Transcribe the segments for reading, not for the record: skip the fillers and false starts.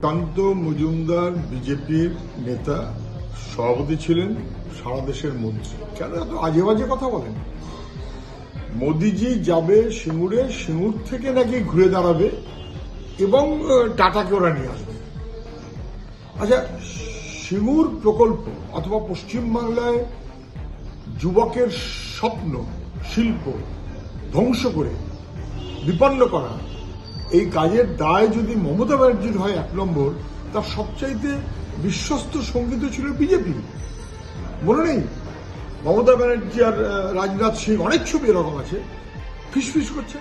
কান্ত মজুমদার বিজেপির নেতা, সভাপতি ছিলেন, সারা দেশের মন্ত্রী। কেন এত আজে বাজে কথা বলেন? মোদিজি যাবে সিঙ্গুরে, সিঙ্গুর থেকে নাকি ঘুরে দাঁড়াবে এবং টাটাকে ওরা নিয়ে আসবে। আচ্ছা, সিঙ্গুর প্রকল্প অথবা পশ্চিমবাংলায় যুবকের স্বপ্ন, শিল্প ধ্বংস করে বিপন্ন করা, এই কাজের দায় যদি মমতা ব্যানার্জির হয় এক নম্বর, তার সবচাইতে বিশ্বস্ত সঙ্গী তো ছিল বিজেপি। মনে নেই মমতা ব্যানার্জি আর রাজনাথ সিং, অনেক ছবি এরকম আছে, ফিসফিস করছে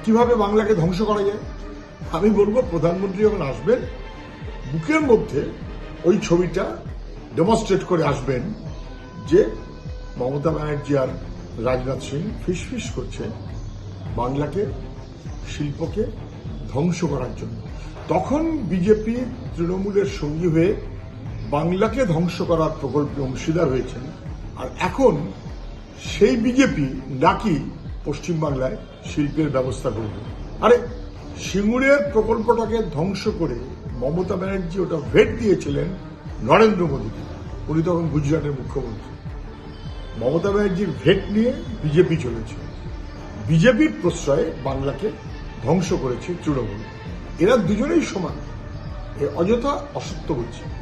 কিভাবে বাংলাকে ধ্বংস করা যায়। আমি বলবো প্রধানমন্ত্রী যখন আসবেন, বুকের মধ্যে ওই ছবিটা ডেমনস্ট্রেট করে আসবেন যে মমতা ব্যানার্জি আর রাজনাথ সিং ফিসফিস করছে বাংলাকে, শিল্পকে ধ্বংস করার জন্য। তখন বিজেপি তৃণমূলের সঙ্গী হয়ে বাংলাকে ধ্বংস করার প্রকল্পে অংশীদার হয়েছেন। আর এখন সেই বিজেপি নাকি পশ্চিমবাংলায় শিল্পের ব্যবস্থা করবে। আরে, সিঙ্গুরের প্রকল্পটাকে ধ্বংস করে মমতা ব্যানার্জি ওটা ভেট দিয়েছিলেন নরেন্দ্র মোদীকে। উনি তখন গুজরাটের মুখ্যমন্ত্রী। মমতা ব্যানার্জির ভেট নিয়ে বিজেপি চলেছে। বিজেপির প্রশ্রয়ে বাংলাকে ধ্বংস করেছে তৃণমূল। এরা দুজনেই সমান। অযথা অসত্য বলছে।